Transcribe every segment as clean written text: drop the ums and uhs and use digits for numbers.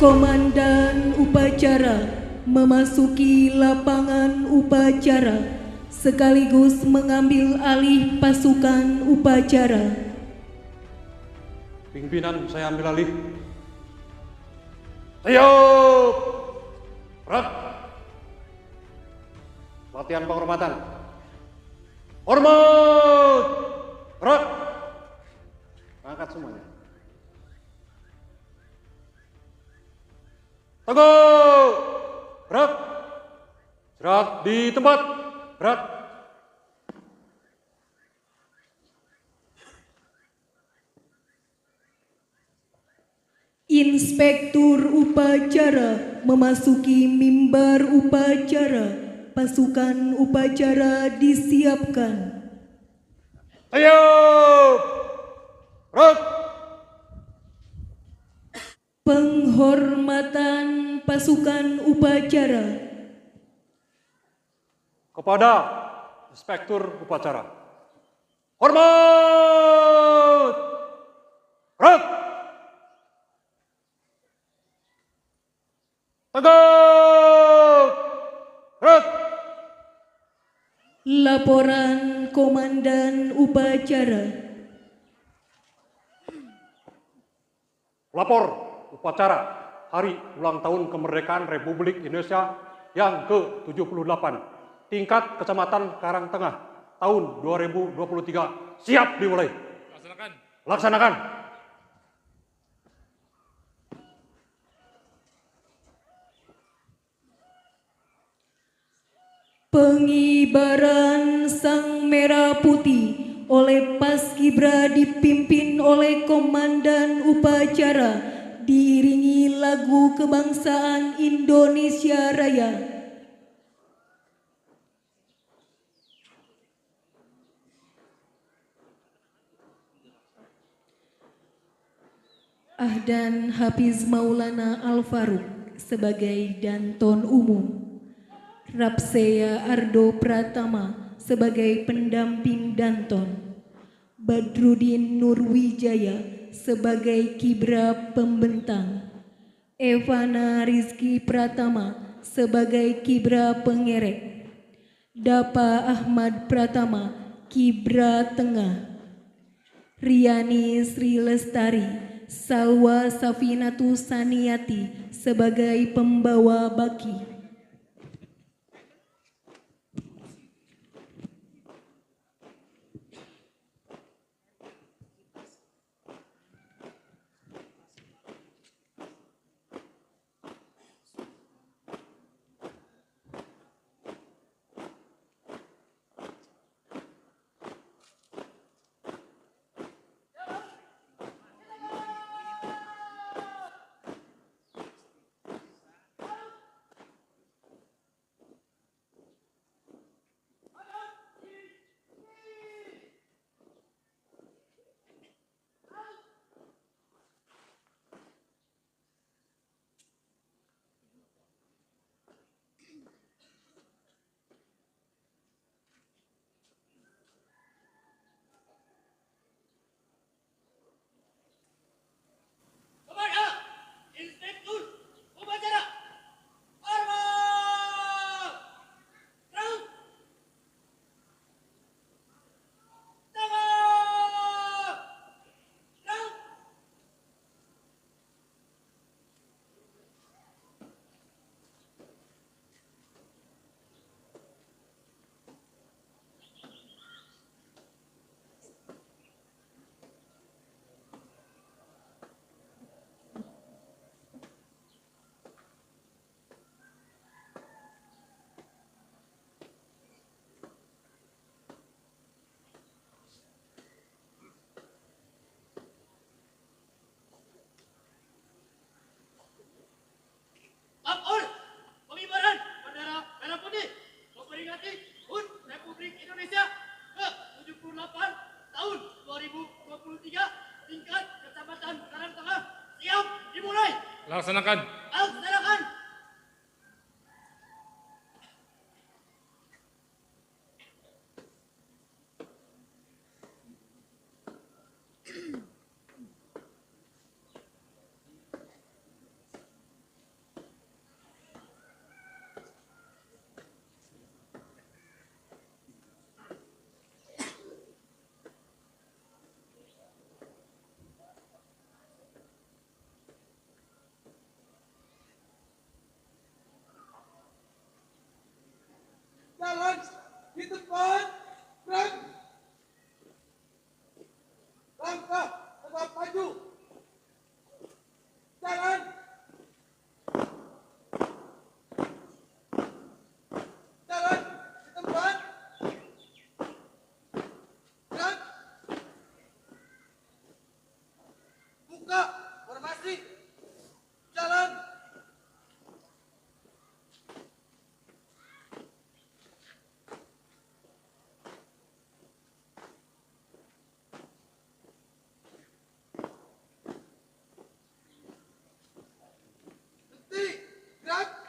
Komandan upacara memasuki lapangan upacara sekaligus mengambil alih pasukan upacara. Pimpinan, saya ambil alih. Siap! Gerak! Latihan penghormatan. Hormat! Gerak! Angkat semuanya. Teguh! Gerak! Gerak di tempat. Gerak! Inspektur upacara memasuki mimbar upacara. Pasukan upacara disiapkan. Siap! Gerak! Penghormatan pasukan upacara. Kepada Inspektur Upacara. Hormat! Gerak! Tegak! Gerak! Laporan Komandan Upacara. Lapor upacara Hari Ulang Tahun Kemerdekaan Republik Indonesia yang ke-78, tingkat Kecamatan Karangtengah, tahun 2023. Siap dimulai. Laksanakan. Laksanakan. Pengibaran Sang Merah Putih oleh Paskibra dipimpin oleh Komandan Upacara, diiringi lagu kebangsaan Indonesia Raya. Ahdan Hafiz Maulana Al-Faruq sebagai Danton Umum. Rapseya Ardo Pratama sebagai pendamping Danton, Badrudin Nurwijaya sebagai Kibra Pembentang, Evana Rizky Pratama sebagai Kibra Pengerek, Dapa Ahmad Pratama Kibra Tengah, Riani Sri Lestari Salwa Safinatu Saniyati sebagai pembawa baki. Laksanakan. Laksanakan. Asri, jalan. Berhenti, gerak.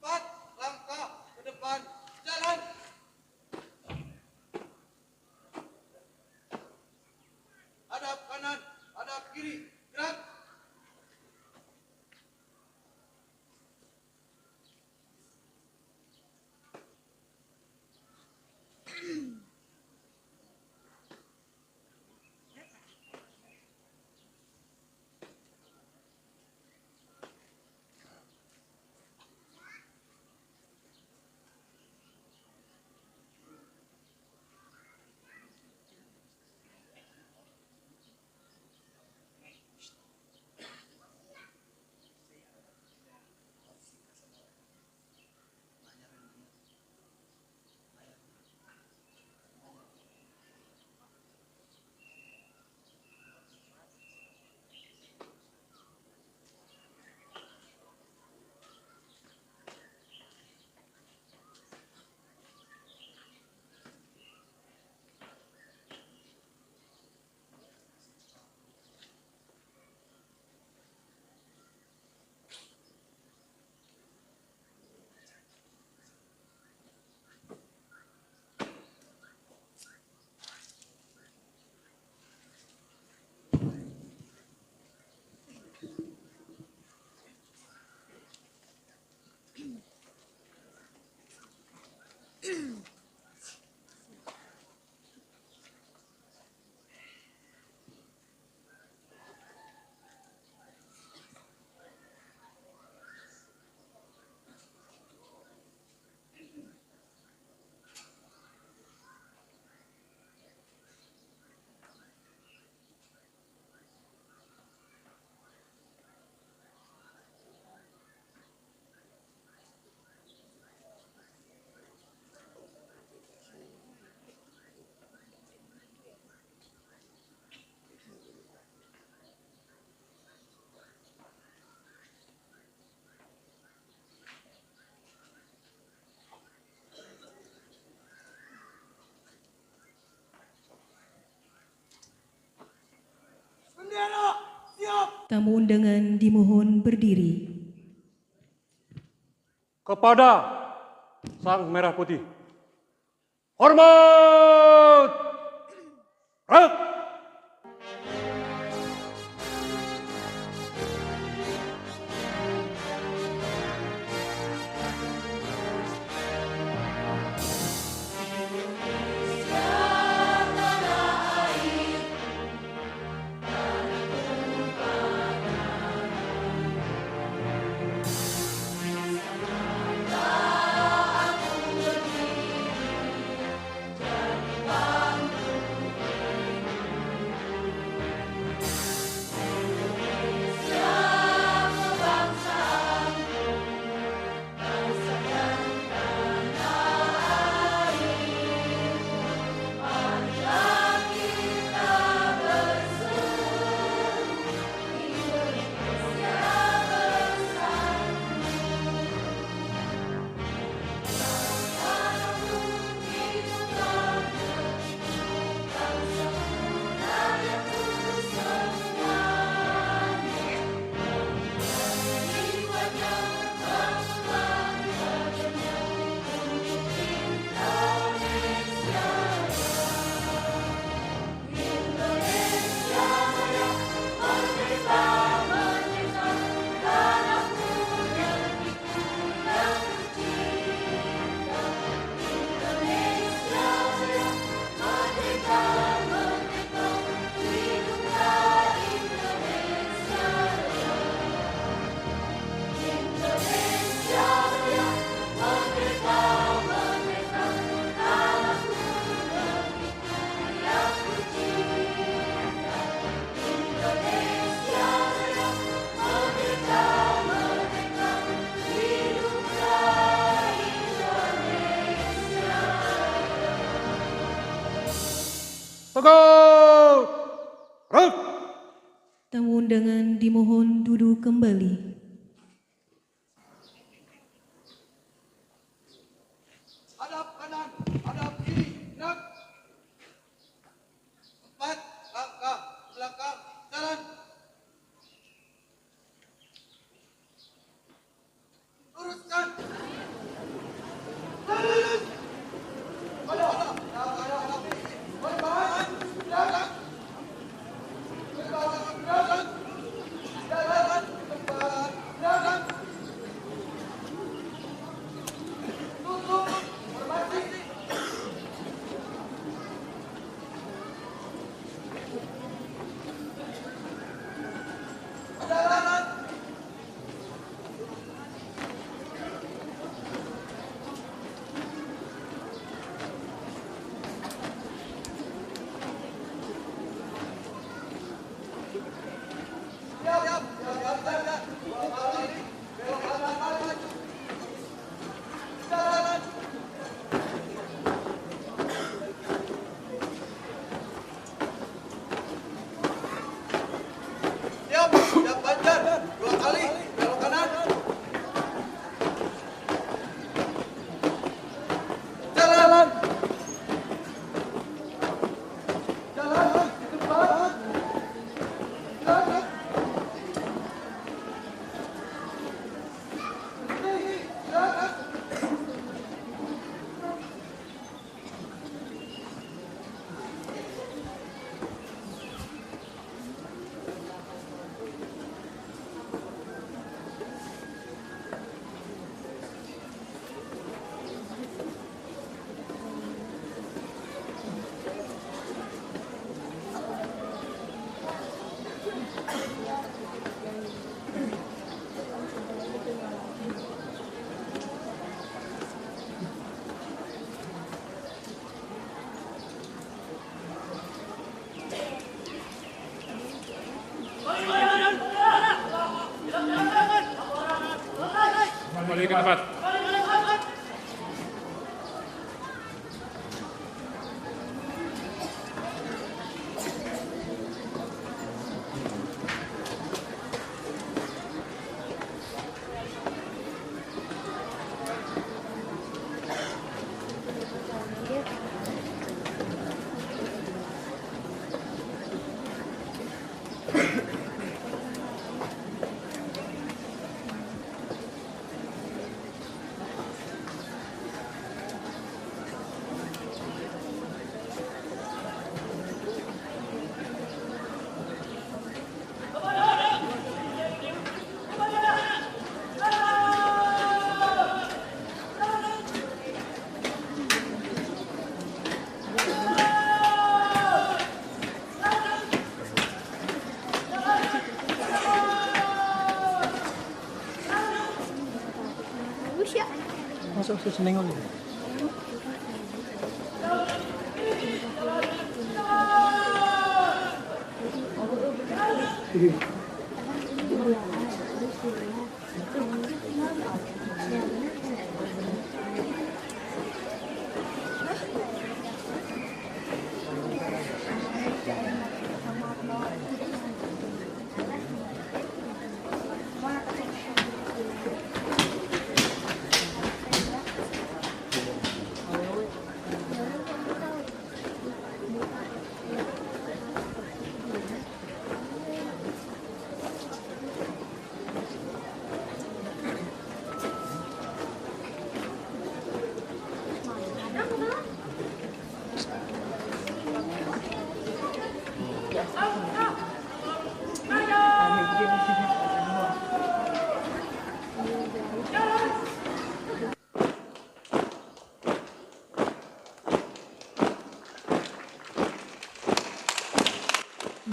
Empat langkah ke depan, jalan. Hadap kanan, hadap kiri, gerak. Tamu undangan dimohon berdiri. Kepada Sang Merah Putih. Hormat! Rak! Tegak! Rak! Tamu undangan dimohon duduk kembali. Hadap kanan, hadap kiri, gerak. 4 langkah belakang, jalan. Luruskan. Siap banjar, 2 kali, belok kanan. Jalan. Jalan, di depan. Jalan. Jalan. Kembali ke tempat. Usya. Masuk ke senengol.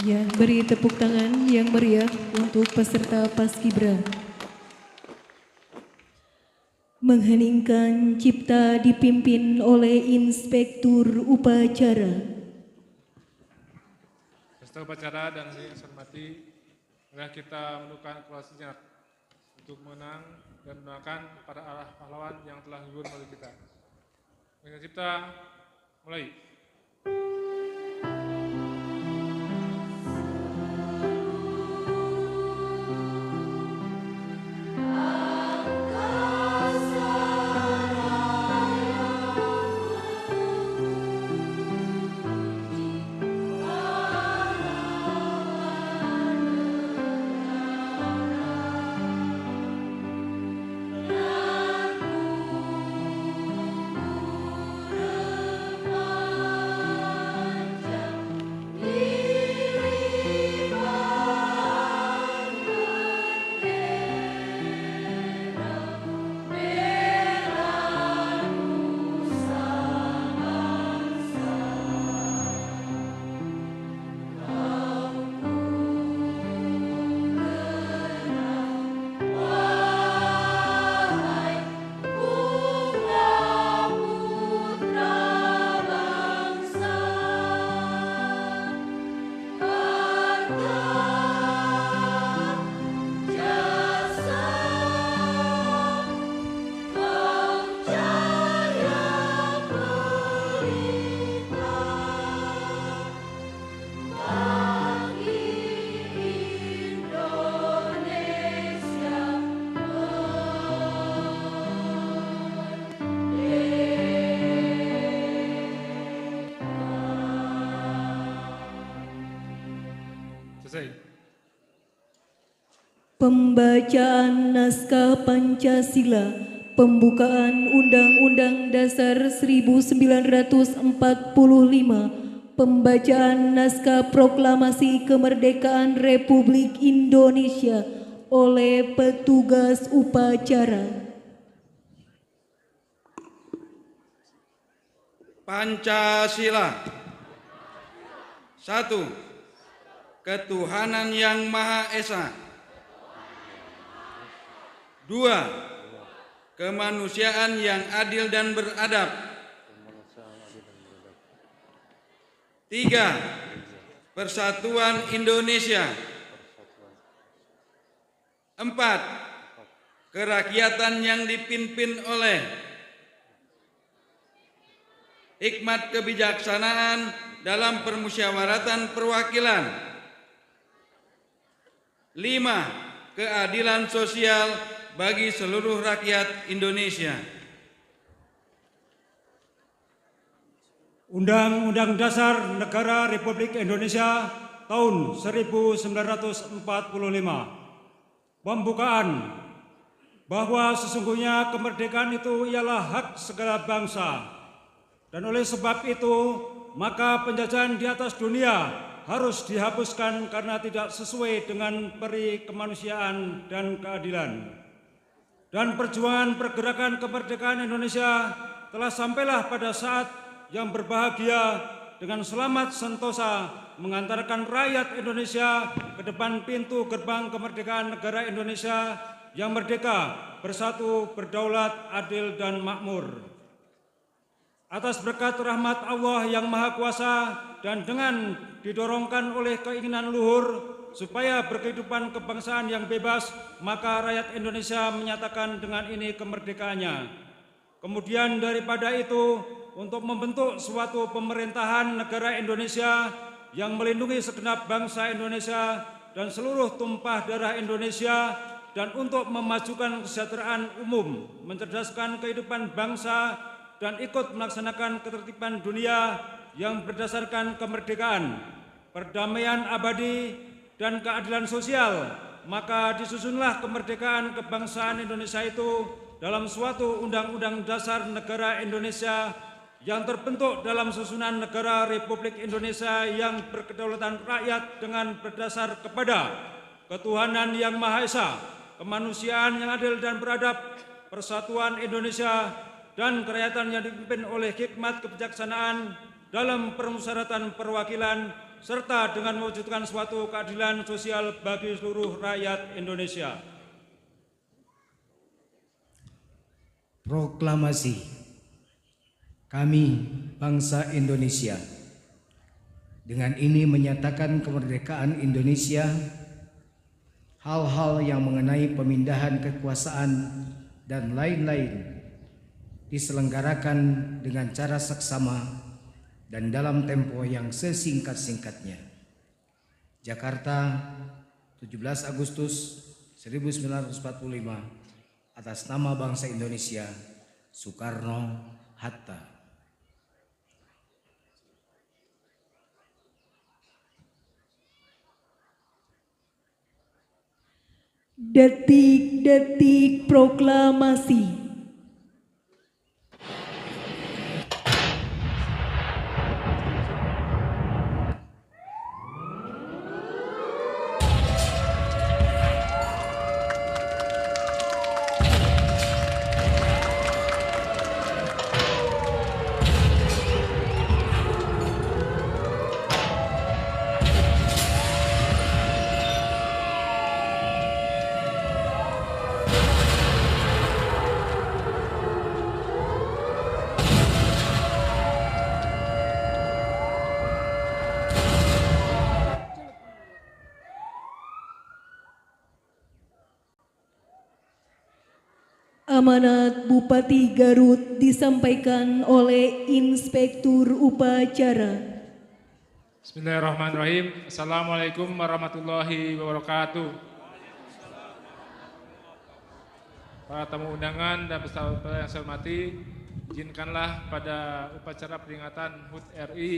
Ya, beri tepuk tangan yang meriah untuk peserta Paskibra. Mengheningkan cipta dipimpin oleh Inspektur Upacara. Peserta upacara dan yang saya hormati, marilah kita menundukkan kepala sejenak untuk menang dan mendoakan para arah pahlawan yang telah gugur melalui kita. Mengheningkan cipta, mulai. Selesai. Pembacaan Naskah Pancasila, Pembukaan Undang-Undang Dasar 1945, Pembacaan Naskah Proklamasi Kemerdekaan Republik Indonesia oleh petugas upacara. Pancasila. 1. Ketuhanan yang Maha Esa. 2. Kemanusiaan yang adil dan beradab. 3. Persatuan Indonesia. 4. Kerakyatan yang dipimpin oleh hikmat kebijaksanaan dalam permusyawaratan perwakilan. 5. Keadilan sosial bagi seluruh rakyat Indonesia. Undang-Undang Dasar Negara Republik Indonesia tahun 1945. Pembukaan bahwa sesungguhnya kemerdekaan itu ialah hak segala bangsa. Dan oleh sebab itu, maka penjajahan di atas dunia harus dihapuskan karena tidak sesuai dengan peri kemanusiaan dan keadilan. Dan perjuangan pergerakan kemerdekaan Indonesia telah sampailah pada saat yang berbahagia dengan selamat sentosa mengantarkan rakyat Indonesia ke depan pintu gerbang kemerdekaan negara Indonesia yang merdeka bersatu, berdaulat, adil, dan makmur. Atas berkat rahmat Allah yang Maha Kuasa dan dengan didorongkan oleh keinginan luhur supaya berkehidupan kebangsaan yang bebas, maka rakyat Indonesia menyatakan dengan ini kemerdekaannya. Kemudian daripada itu, untuk membentuk suatu pemerintahan negara Indonesia yang melindungi segenap bangsa Indonesia dan seluruh tumpah darah Indonesia, dan untuk memajukan kesejahteraan umum, mencerdaskan kehidupan bangsa, dan ikut melaksanakan ketertiban dunia yang berdasarkan kemerdekaan, perdamaian abadi, dan keadilan sosial, maka disusunlah kemerdekaan kebangsaan Indonesia itu dalam suatu Undang-Undang Dasar Negara Indonesia yang terbentuk dalam susunan Negara Republik Indonesia yang berkedaulatan rakyat dengan berdasar kepada ketuhanan yang Maha Esa, kemanusiaan yang adil dan beradab, persatuan Indonesia, dan kerakyatan yang dipimpin oleh hikmat kebijaksanaan dalam permusyawaratan perwakilan, serta dengan mewujudkan suatu keadilan sosial bagi seluruh rakyat Indonesia. Proklamasi. Kami, bangsa Indonesia, dengan ini menyatakan kemerdekaan Indonesia. Hal-hal yang mengenai pemindahan kekuasaan dan lain-lain diselenggarakan dengan cara seksama dan dalam tempo yang sesingkat-singkatnya. Jakarta, 17 Agustus 1945, atas nama bangsa Indonesia, Soekarno-Hatta. Detik-detik proklamasi. Amanat Bupati Garut disampaikan oleh Inspektur Upacara. Bismillahirrahmanirrahim. Assalamualaikum warahmatullahi wabarakatuh. Para tamu undangan dan peserta yang saya hormati, izinkanlah pada upacara peringatan HUT RI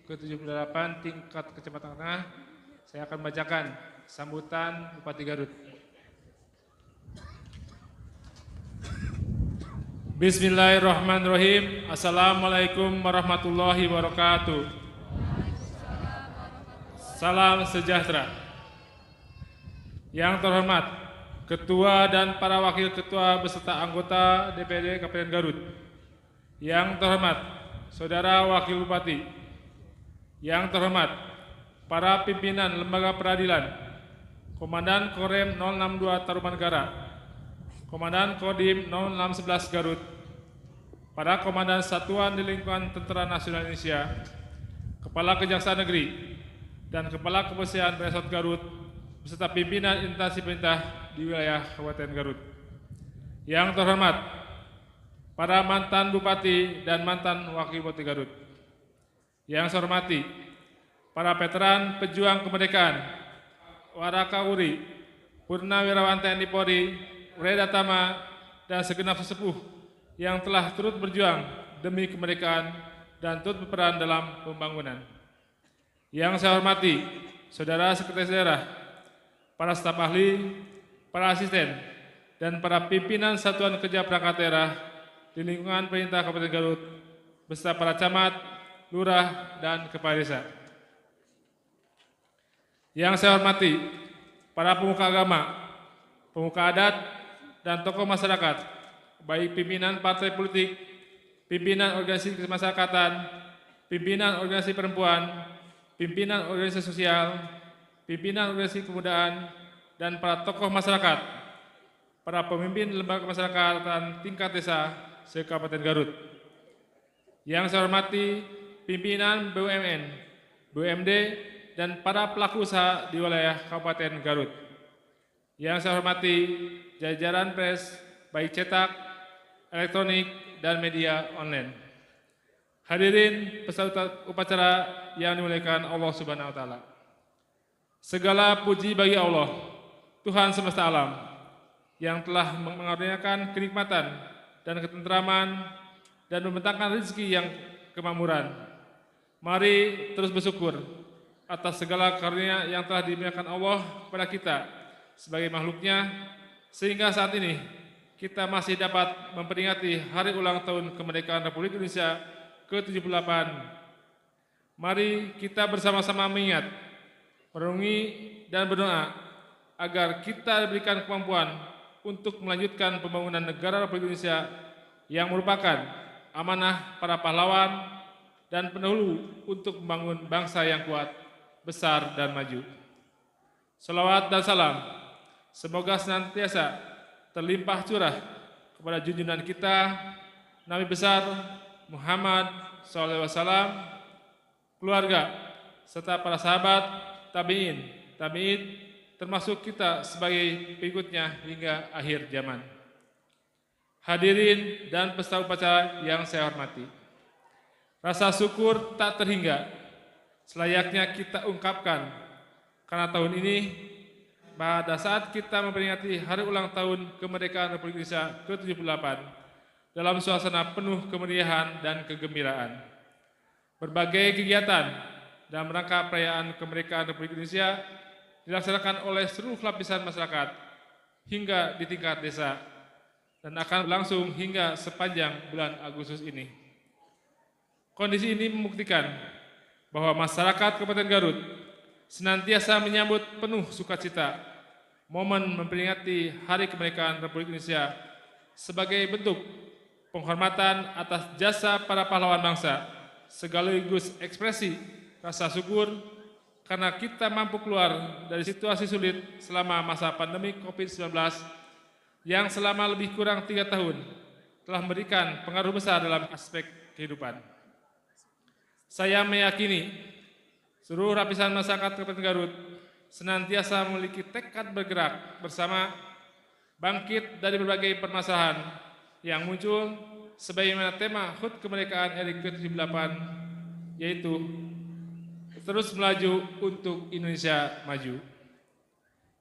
ke-78 tingkat Kecamatan Tengah, saya akan membacakan sambutan Bupati Garut. Bismillahirrahmanirrahim. Assalamualaikum warahmatullahi wabarakatuh. Salam sejahtera. Yang terhormat Ketua dan para Wakil Ketua beserta anggota DPD Kabupaten Garut. Yang terhormat Saudara Wakil Bupati. Yang terhormat para pimpinan Lembaga Peradilan, Komandan Korem 062 Tarumanegara, Komandan Kodim 0611 Garut, para Komandan Satuan di Lingkungan Tentara Nasional Indonesia, Kepala Kejaksaan Negeri, dan Kepala Kepolisian Resort Garut, beserta pimpinan instansi pemerintah di wilayah Kabupaten Garut. Yang terhormat para mantan Bupati dan mantan Wakil Bupati Garut. Yang saya hormati para veteran pejuang kemerdekaan, Warakauri, Purnawirawan TNI Polri, Reda Tama, dan segenap sesepuh yang telah turut berjuang demi kemerdekaan dan turut berperan dalam pembangunan. Yang saya hormati Saudara Sekretaris Daerah, para staf ahli, para asisten, dan para pimpinan Satuan Kerja Perangkat Daerah di lingkungan Pemerintah Kabupaten Garut, beserta para camat, lurah, dan kepala desa. Yang saya hormati para pemuka agama, pemuka adat, dan tokoh masyarakat, baik pimpinan partai politik, pimpinan organisasi kemasyarakatan, pimpinan organisasi perempuan, pimpinan organisasi sosial, pimpinan organisasi kebudayaan, dan para tokoh masyarakat, para pemimpin lembaga masyarakatan tingkat desa se-Kabupaten Garut. Yang saya hormati pimpinan BUMN, BUMD, dan para pelaku usaha di wilayah Kabupaten Garut. Yang saya hormati jajaran pers, baik cetak, elektronik, dan media online. Hadirin peserta upacara yang dimuliakan Allah Subhanahu wa taala. Segala puji bagi Allah, Tuhan semesta alam, yang telah mengaruniakan kenikmatan dan ketentraman dan membentangkan rezeki yang kemakmuran. Mari terus bersyukur atas segala karunia yang telah diberikan Allah kepada kita sebagai makhluknya, sehingga saat ini kita masih dapat memperingati hari ulang tahun kemerdekaan Republik Indonesia ke-78. Mari kita bersama-sama mengingat, merenungi, dan berdoa agar kita diberikan kemampuan untuk melanjutkan pembangunan negara Republik Indonesia yang merupakan amanah para pahlawan dan pendahulu untuk membangun bangsa yang kuat, besar, dan maju. Salawat dan salam semoga senantiasa terlimpah curah kepada junjungan kita, Nabi besar Muhammad SAW, keluarga, serta para sahabat, tabi'in, termasuk kita sebagai pengikutnya hingga akhir zaman. Hadirin dan peserta upacara yang saya hormati, rasa syukur tak terhingga selayaknya kita ungkapkan karena tahun ini pada saat kita memperingati hari ulang tahun kemerdekaan Republik Indonesia ke-78 dalam suasana penuh kemeriahan dan kegembiraan. Berbagai kegiatan dalam rangka perayaan kemerdekaan Republik Indonesia dilaksanakan oleh seluruh lapisan masyarakat hingga di tingkat desa dan akan berlangsung hingga sepanjang bulan Agustus ini. Kondisi ini membuktikan bahwa masyarakat Kabupaten Garut senantiasa menyambut penuh sukacita momen memperingati Hari Kemerdekaan Republik Indonesia sebagai bentuk penghormatan atas jasa para pahlawan bangsa, sekaligus ekspresi rasa syukur karena kita mampu keluar dari situasi sulit selama masa pandemi COVID-19 yang selama lebih kurang 3 tahun telah memberikan pengaruh besar dalam aspek kehidupan. Saya meyakini seluruh lapisan masyarakat Kabupaten Garut senantiasa memiliki tekad bergerak bersama, bangkit dari berbagai permasalahan yang muncul sebagaimana tema HUT Kemerdekaan RI ke-78, yaitu terus melaju untuk Indonesia maju.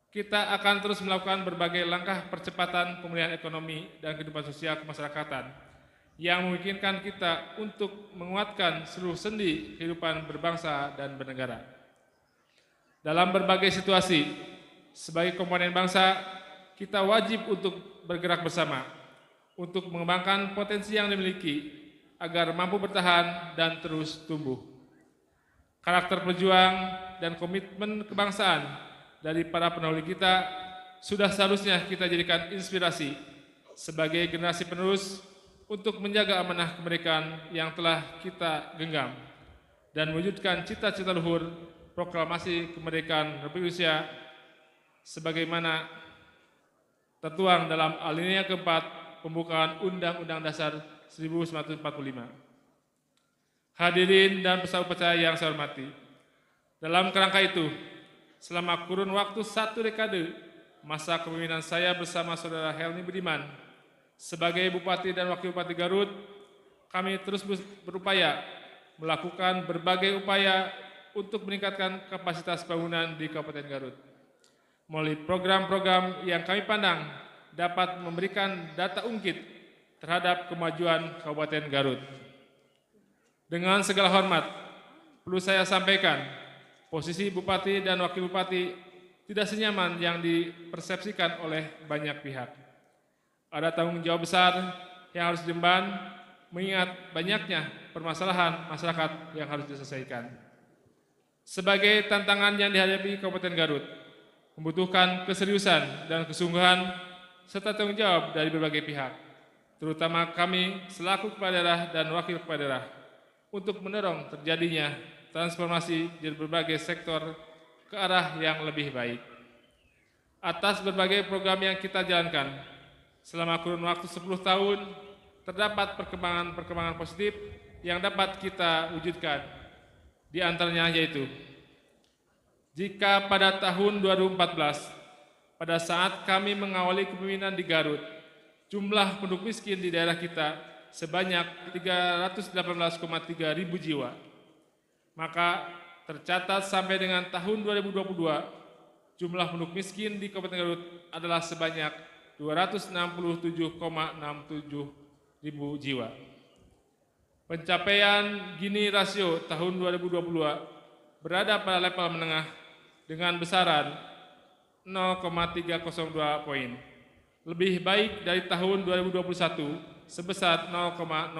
Kita akan terus melakukan berbagai langkah percepatan pemulihan ekonomi dan kehidupan sosial kemasyarakatan yang memungkinkan kita untuk menguatkan seluruh sendi kehidupan berbangsa dan bernegara. Dalam berbagai situasi, sebagai komponen bangsa, kita wajib untuk bergerak bersama untuk mengembangkan potensi yang dimiliki agar mampu bertahan dan terus tumbuh. Karakter pejuang dan komitmen kebangsaan dari para pendahulu kita sudah seharusnya kita jadikan inspirasi sebagai generasi penerus untuk menjaga amanah kemerdekaan yang telah kita genggam dan mewujudkan cita-cita luhur proklamasi kemerdekaan Republik Indonesia sebagaimana tertuang dalam alinea keempat pembukaan Undang-Undang Dasar 1945. Hadirin dan peserta upacara yang saya hormati, dalam kerangka itu, selama kurun waktu 1 dekade masa kepemimpinan saya bersama Saudara Helmi Budiman sebagai Bupati dan Wakil Bupati Garut, kami terus berupaya melakukan berbagai upaya untuk meningkatkan kapasitas bangunan di Kabupaten Garut melalui program-program yang kami pandang dapat memberikan data ungkit terhadap kemajuan Kabupaten Garut. Dengan segala hormat, perlu saya sampaikan, posisi Bupati dan Wakil Bupati tidak senyaman yang dipersepsikan oleh banyak pihak. Ada tanggung jawab besar yang harus diemban, mengingat banyaknya permasalahan masyarakat yang harus diselesaikan. Sebagai tantangan yang dihadapi Kabupaten Garut, membutuhkan keseriusan dan kesungguhan serta tanggung jawab dari berbagai pihak, terutama kami selaku kepala daerah dan wakil kepala daerah, untuk mendorong terjadinya transformasi di berbagai sektor ke arah yang lebih baik. Atas berbagai program yang kita jalankan, Selama kurun waktu 10 tahun, terdapat perkembangan-perkembangan positif yang dapat kita wujudkan. Di antaranya yaitu, jika pada tahun 2014, pada saat kami mengawali kepemimpinan di Garut, jumlah penduduk miskin di daerah kita sebanyak 318,3 ribu jiwa, maka tercatat sampai dengan tahun 2022, jumlah penduduk miskin di Kabupaten Garut adalah sebanyak 267,67 ribu jiwa. Pencapaian Gini rasio tahun 2022 berada pada level menengah dengan besaran 0,302 poin. Lebih baik dari tahun 2021 sebesar 0,020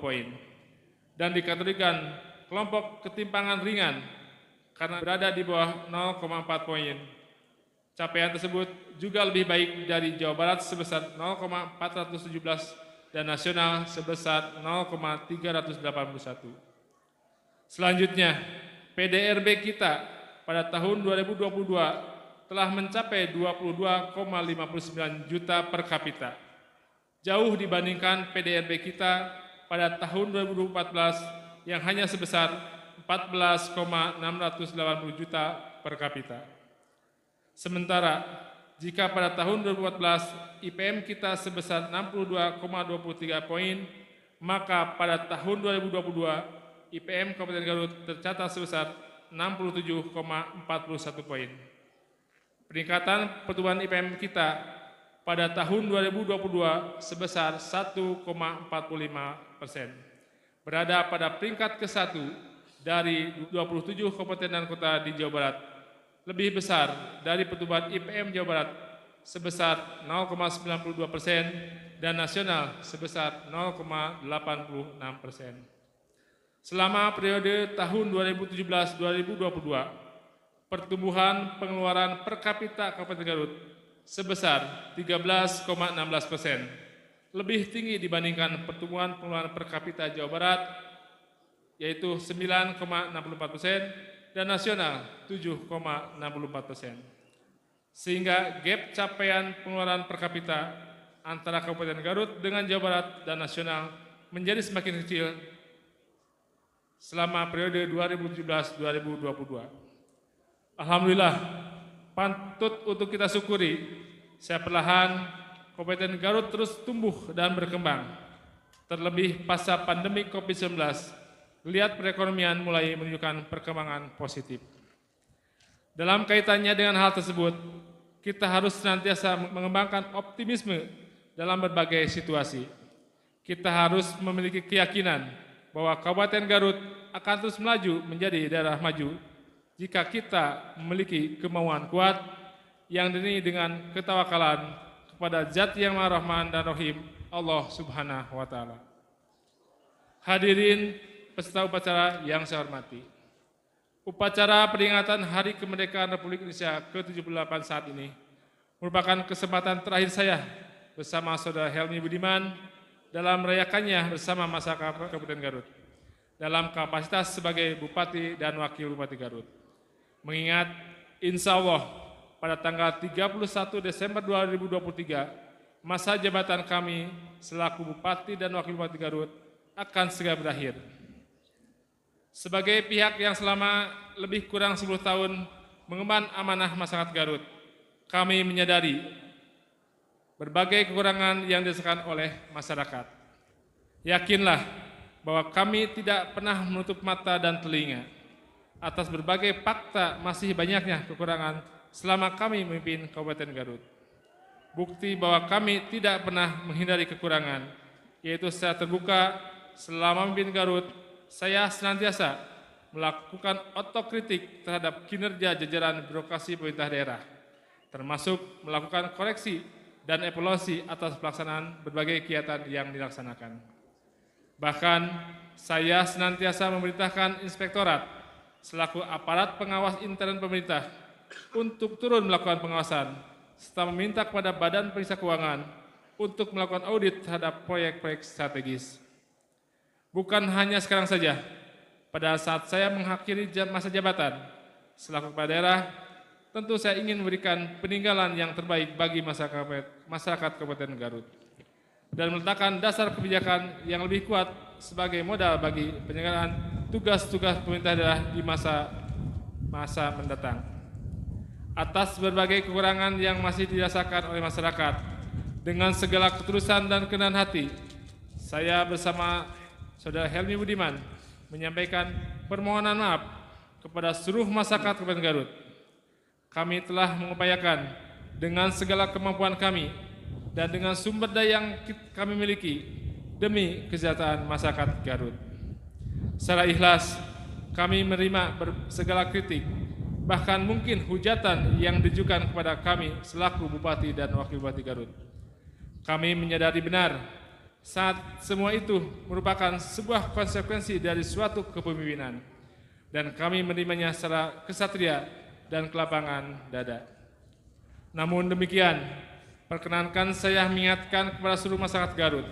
poin. Dan dikategorikan kelompok ketimpangan ringan karena berada di bawah 0,4 poin. Capaian tersebut juga lebih baik dari Jawa Barat sebesar 0,417 dan nasional sebesar 0,381. Selanjutnya, PDRB kita pada tahun 2022 telah mencapai 22,59 juta per kapita. Jauh dibandingkan PDRB kita pada tahun 2014 yang hanya sebesar 14,680 juta per kapita. Sementara, jika pada tahun 2014 IPM kita sebesar 62,23 poin, maka pada tahun 2022 IPM Kabupaten Garut tercatat sebesar 67,41 poin. Peningkatan pertumbuhan IPM kita pada tahun 2022 sebesar 1,45%, berada pada peringkat ke-1 dari 27 kabupaten dan kota di Jawa Barat, lebih besar dari pertumbuhan IPM Jawa Barat sebesar 0,92% dan nasional sebesar 0,86%. Selama periode tahun 2017-2022, pertumbuhan pengeluaran per kapita Kabupaten Garut sebesar 13,16%, lebih tinggi dibandingkan pertumbuhan pengeluaran per kapita Jawa Barat, yaitu 9,64%, dan nasional 7,64%. Sehingga gap capaian pengeluaran per kapita antara Kabupaten Garut dengan Jawa Barat dan nasional menjadi semakin kecil selama periode 2017-2022. Alhamdulillah, patut untuk kita syukuri, secara perlahan Kabupaten Garut terus tumbuh dan berkembang. Terlebih pasca pandemi COVID-19, lihat perekonomian mulai menunjukkan perkembangan positif. Dalam kaitannya dengan hal tersebut, kita harus senantiasa mengembangkan optimisme dalam berbagai situasi. Kita harus memiliki keyakinan bahwa Kabupaten Garut akan terus melaju menjadi daerah maju jika kita memiliki kemauan kuat yang diiringi dengan ketawakalan kepada Zat yang Maha Rahman dan Rahim, Allah Subhanahu wa Ta'ala. Hadirin peserta upacara yang saya hormati, upacara peringatan Hari Kemerdekaan Republik Indonesia ke-78 saat ini merupakan kesempatan terakhir saya bersama Saudara Helmi Budiman dalam merayakannya bersama masyarakat Kabupaten Garut dalam kapasitas sebagai Bupati dan Wakil Bupati Garut. Mengingat insya Allah pada tanggal 31 Desember 2023 masa jabatan kami selaku Bupati dan Wakil Bupati Garut akan segera berakhir. Sebagai pihak yang selama lebih kurang 10 tahun mengemban amanah masyarakat Garut, kami menyadari berbagai kekurangan yang dirasakan oleh masyarakat. Yakinlah bahwa kami tidak pernah menutup mata dan telinga atas berbagai fakta masih banyaknya kekurangan selama kami memimpin Kabupaten Garut. Bukti bahwa kami tidak pernah menghindari kekurangan, yaitu secara terbuka selama memimpin Garut, saya senantiasa melakukan otokritik terhadap kinerja jajaran birokrasi pemerintah daerah, termasuk melakukan koreksi dan evaluasi atas pelaksanaan berbagai kegiatan yang dilaksanakan. Bahkan, saya senantiasa memerintahkan inspektorat selaku aparat pengawas intern pemerintah untuk turun melakukan pengawasan, serta meminta kepada Badan Periksa Keuangan untuk melakukan audit terhadap proyek-proyek strategis. Bukan hanya sekarang saja, pada saat saya mengakhiri masa jabatan selaku kepala daerah, tentu saya ingin memberikan peninggalan yang terbaik bagi masyarakat Kabupaten Garut dan meletakkan dasar kebijakan yang lebih kuat sebagai modal bagi penyelenggaraan tugas-tugas pemerintah daerah di masa mendatang. Atas berbagai kekurangan yang masih dirasakan oleh masyarakat, dengan segala ketulusan dan kerendahan hati, saya bersama Saudara Helmi Budiman menyampaikan permohonan maaf kepada seluruh masyarakat Kabupaten Garut. Kami telah mengupayakan dengan segala kemampuan kami dan dengan sumber daya yang kami miliki demi kesejahteraan masyarakat Garut. Secara ikhlas, kami menerima segala kritik, bahkan mungkin hujatan yang ditujukan kepada kami selaku Bupati dan Wakil Bupati Garut. Kami menyadari benar saat semua itu merupakan sebuah konsekuensi dari suatu kepemimpinan, dan kami menerimanya secara kesatria dan kelapangan dada. Namun demikian, perkenankan saya mengingatkan kepada seluruh masyarakat Garut,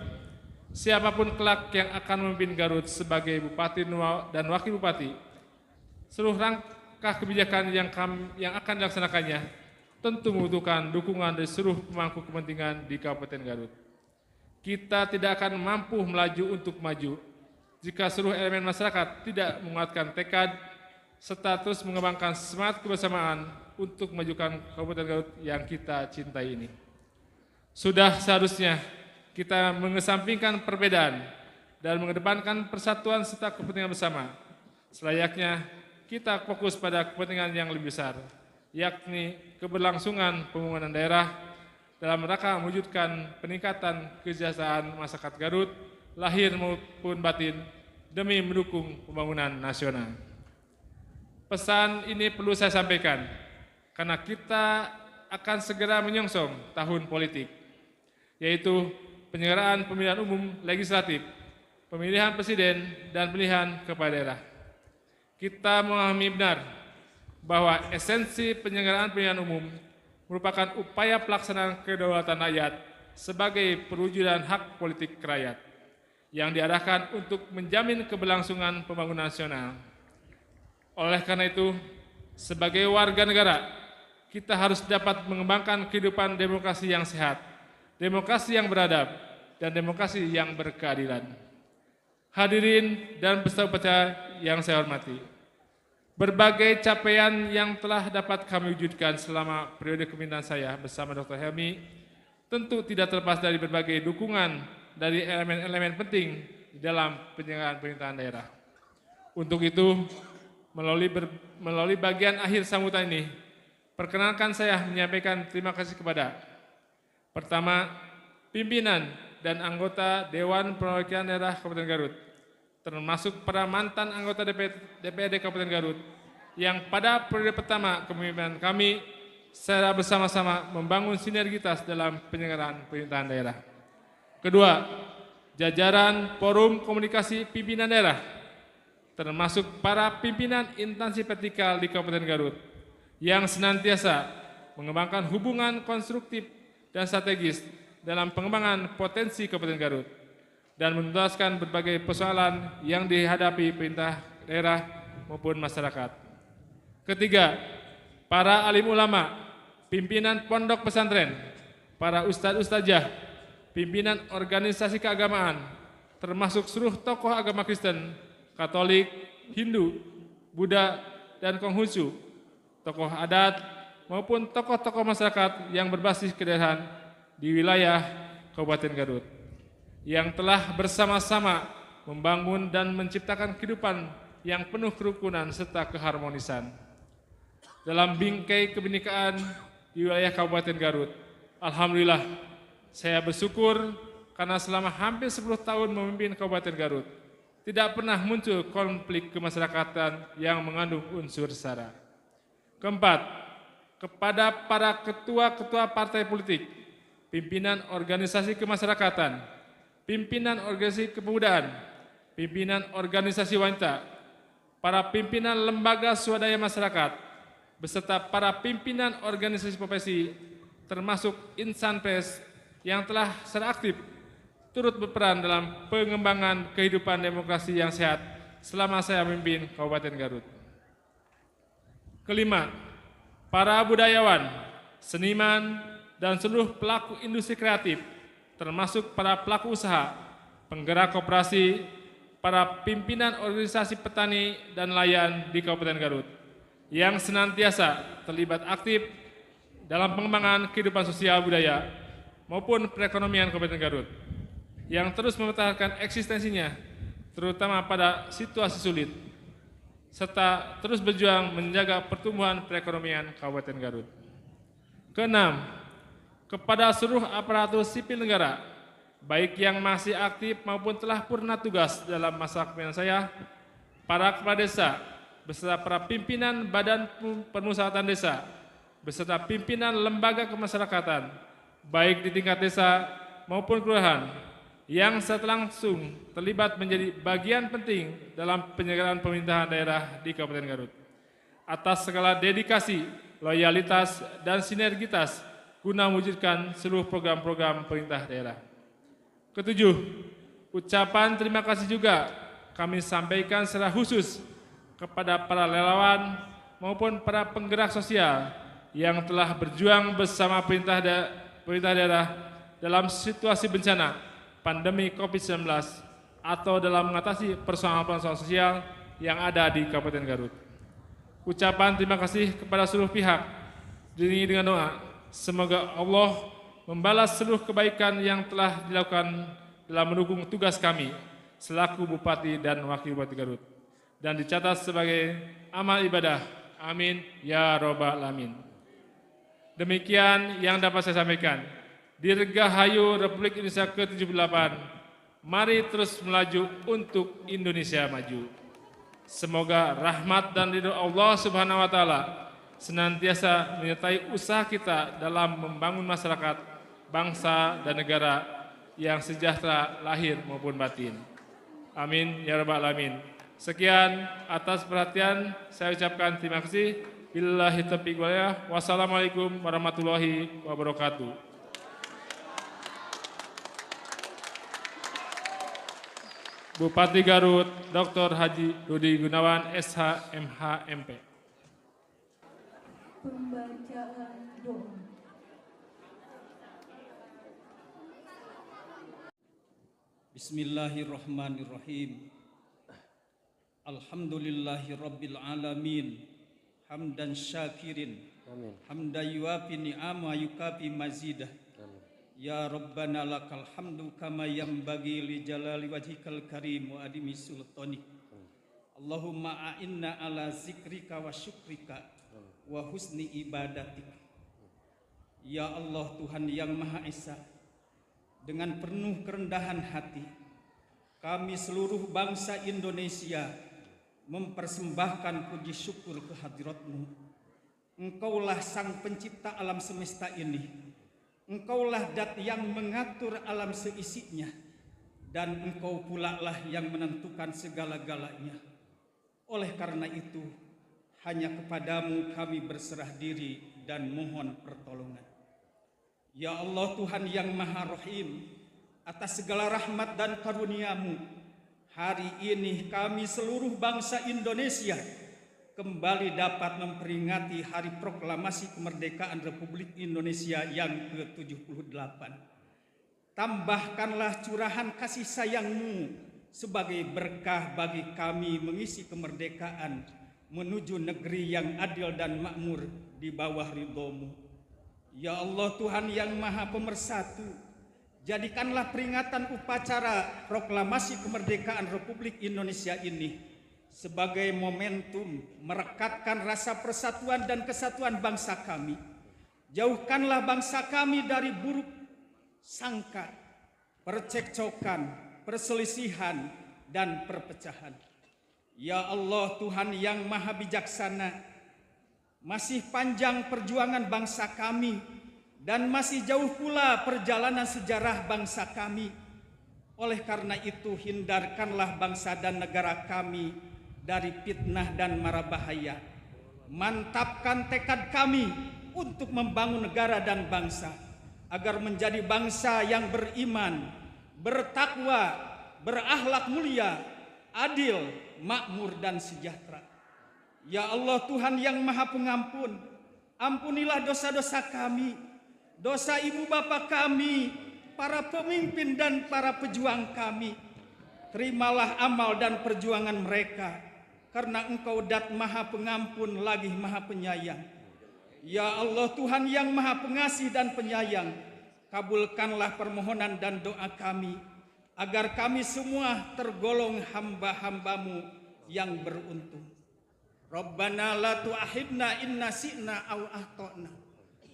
siapapun kelak yang akan memimpin Garut sebagai Bupati dan Wakil Bupati, seluruh langkah kebijakan yang akan dilaksanakannya tentu membutuhkan dukungan dari seluruh pemangku kepentingan di Kabupaten Garut. Kita tidak akan mampu melaju untuk maju jika seluruh elemen masyarakat tidak menguatkan tekad serta terus mengembangkan semangat kebersamaan untuk memajukan Kabupaten Garut yang kita cintai ini. Sudah seharusnya kita mengesampingkan perbedaan dan mengedepankan persatuan serta kepentingan bersama. Selayaknya kita fokus pada kepentingan yang lebih besar, yakni keberlangsungan pembangunan daerah dalam rangka mewujudkan peningkatan kesejahteraan masyarakat Garut, lahir maupun batin, demi mendukung pembangunan nasional. Pesan ini perlu saya sampaikan, karena kita akan segera menyongsong tahun politik, yaitu penyelenggaraan pemilihan umum legislatif, pemilihan presiden, dan pemilihan kepala daerah. Kita memahami benar bahwa esensi penyelenggaraan pemilihan umum merupakan upaya pelaksanaan kedaulatan rakyat sebagai perwujudan hak politik rakyat yang diarahkan untuk menjamin keberlangsungan pembangunan nasional. Oleh karena itu, sebagai warga negara, kita harus dapat mengembangkan kehidupan demokrasi yang sehat, demokrasi yang beradab, dan demokrasi yang berkeadilan. Hadirin dan peserta upacara yang saya hormati, berbagai capaian yang telah dapat kami wujudkan selama periode kepemimpinan saya bersama Dr. Helmi tentu tidak terlepas dari berbagai dukungan dari elemen-elemen penting di dalam penyelenggaraan pemerintahan daerah. Untuk itu, melalui bagian akhir sambutan ini, perkenankan saya menyampaikan terima kasih kepada pertama, pimpinan dan anggota Dewan Perwakilan Daerah Kabupaten Garut, termasuk para mantan anggota DPRD Kabupaten Garut, yang pada periode pertama kepemimpinan kami secara bersama-sama membangun sinergitas dalam penyelenggaraan pemerintahan daerah. Kedua, jajaran Forum Komunikasi Pimpinan Daerah, termasuk para pimpinan instansi vertikal di Kabupaten Garut, yang senantiasa mengembangkan hubungan konstruktif dan strategis dalam pengembangan potensi Kabupaten Garut dan menuntaskan berbagai persoalan yang dihadapi pemerintah daerah maupun masyarakat. Ketiga, para alim ulama, pimpinan pondok pesantren, para ustadz-ustadzah, pimpinan organisasi keagamaan, termasuk seluruh tokoh agama Kristen, Katolik, Hindu, Buddha, dan Konghucu, tokoh adat, maupun tokoh-tokoh masyarakat yang berbasis kedaerahan di wilayah Kabupaten Garut, yang telah bersama-sama membangun dan menciptakan kehidupan yang penuh kerukunan serta keharmonisan. Dalam bingkai kebinekaan di wilayah Kabupaten Garut, alhamdulillah, saya bersyukur karena selama hampir 10 tahun memimpin Kabupaten Garut, tidak pernah muncul konflik kemasyarakatan yang mengandung unsur sara. Keempat, kepada para ketua-ketua partai politik, pimpinan organisasi kemasyarakatan, pimpinan organisasi kepemudaan, pimpinan organisasi wanita, para pimpinan lembaga swadaya masyarakat, beserta para pimpinan organisasi profesi, termasuk insan pers yang telah secara aktif turut berperan dalam pengembangan kehidupan demokrasi yang sehat selama saya memimpin Kabupaten Garut. Kelima, para budayawan, seniman, dan seluruh pelaku industri kreatif, termasuk para pelaku usaha, penggerak koperasi, para pimpinan organisasi petani dan nelayan di Kabupaten Garut, yang senantiasa terlibat aktif dalam pengembangan kehidupan sosial budaya maupun perekonomian Kabupaten Garut, yang terus mempertahankan eksistensinya, terutama pada situasi sulit, serta terus berjuang menjaga pertumbuhan perekonomian Kabupaten Garut. Keenam, kepada seluruh aparatur sipil negara, baik yang masih aktif maupun telah purna tugas dalam masa kepemimpinan saya, para kepala desa, beserta para pimpinan badan permusyawaratan desa, beserta pimpinan lembaga kemasyarakatan, baik di tingkat desa maupun kelurahan, yang secara langsung terlibat menjadi bagian penting dalam penyelenggaraan pemerintahan daerah di Kabupaten Garut. Atas segala dedikasi, loyalitas, dan sinergitas guna mewujudkan seluruh program-program pemerintah daerah. Ketujuh, ucapan terima kasih juga kami sampaikan secara khusus kepada para relawan maupun para penggerak sosial yang telah berjuang bersama pemerintah daerah dalam situasi bencana pandemi COVID-19 atau dalam mengatasi persoalan-persoalan sosial yang ada di Kabupaten Garut. Ucapan terima kasih kepada seluruh pihak diiringi dengan doa, semoga Allah membalas seluruh kebaikan yang telah dilakukan dalam mendukung tugas kami selaku Bupati dan Wakil Bupati Garut, dan dicatat sebagai amal ibadah. Amin ya Rabbal Alamin. Demikian yang dapat saya sampaikan. Dirgahayu Republik Indonesia ke-78, mari terus melaju untuk Indonesia maju. Semoga rahmat dan ridho Allah Subhanahu wa Ta'ala senantiasa menyertai usaha kita dalam membangun masyarakat, bangsa, dan negara yang sejahtera lahir maupun batin. Amin ya Rabbal Alamin. Sekian atas perhatian, saya ucapkan terima kasih. Billahi taufiq wal hidayah. Wassalamualaikum warahmatullahi wabarakatuh. Bupati Garut, Dr. Haji Rudi Gunawan, SH, MH, MP. Pembacaan doa. Bismillahirrahmanirrahim. Alhamdulillahi Rabbil Alamin. Hamdan syakirin. Hamdan yuafi ni'ama yukafi mazidah. Ya Rabbana lakal hamdu kama yanbaghi li jalali wajhikal karim wa adimi sultanik. Allahumma a'inna ala zikrika wa syukrika wa husni ibadatik. Ya Allah Tuhan yang Maha Esa, dengan penuh kerendahan hati kami seluruh bangsa Indonesia mempersembahkan puji syukur kehadirat-Mu. Engkaulah sang pencipta alam semesta ini. Engkaulah Dat yang mengatur alam seisinya, dan Engkau pula lah yang menentukan segala-galanya. Oleh karena itu, hanya kepadamu kami berserah diri dan mohon pertolongan. Ya Allah Tuhan yang Maha Rahim, atas segala rahmat dan karunia-Mu, hari ini kami seluruh bangsa Indonesia kembali dapat memperingati Hari Proklamasi Kemerdekaan Republik Indonesia yang ke-78. Tambahkanlah curahan kasih sayang-Mu sebagai berkah bagi kami mengisi kemerdekaan menuju negeri yang adil dan makmur di bawah ridho-Mu. Ya Allah Tuhan yang Maha Pemersatu, jadikanlah peringatan upacara Proklamasi Kemerdekaan Republik Indonesia ini sebagai momentum merekatkan rasa persatuan dan kesatuan bangsa kami. Jauhkanlah bangsa kami dari buruk sangka, percekcokan, perselisihan, dan perpecahan. Ya Allah Tuhan yang Maha Bijaksana, masih panjang perjuangan bangsa kami dan masih jauh pula perjalanan sejarah bangsa kami. Oleh karena itu, hindarkanlah bangsa dan negara kami dari fitnah dan mara bahaya. Mantapkan tekad kami untuk membangun negara dan bangsa agar menjadi bangsa yang beriman, bertakwa, berakhlak mulia, adil, makmur, dan sejahtera. Ya Allah Tuhan yang Maha Pengampun, Ampunilah dosa-dosa kami, dosa ibu bapa kami, para pemimpin dan para pejuang kami. Terimalah amal dan perjuangan mereka, karena Engkau Dat Maha Pengampun lagi Maha Penyayang. Ya Allah Tuhan yang Maha Pengasih dan Penyayang, kabulkanlah permohonan dan doa kami, agar kami semua tergolong hamba-hambamu yang beruntung. Rabbana la tu'akhidna in nasi'na aw akhtana.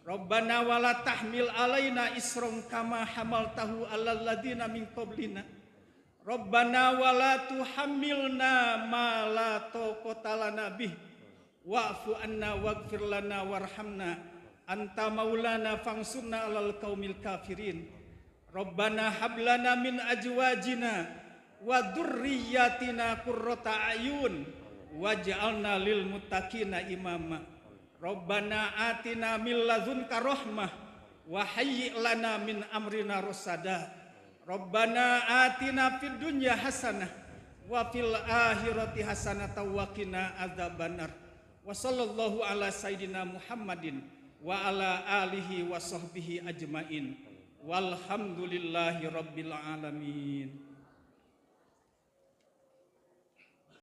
Rabbana wa la tahmil alaina isran kama hamaltahu 'alal ladzina min qablina. Rabbana wa la tuhammilna ma la taqata lana bih. Wa'fu anna waghfir lana warhamna. Anta maulana fansurna 'alal qaumil kafirin. Rabbana hab lana min azwajina wa dzurriyyatina qurrata a'yun waj'alna lil muttaqina imama. Rabbana atina min ladzunka rahmah wa hayyi' lana min amrina rasada. Rabbana atina fid dunya hasanah wa fil akhirati hasanah wa qina adzabannar. Wa sallallahu ala sayidina Muhammadin wa ala alihi wa sahbihi ajmain. Walhamdulillahi rabbil alamin.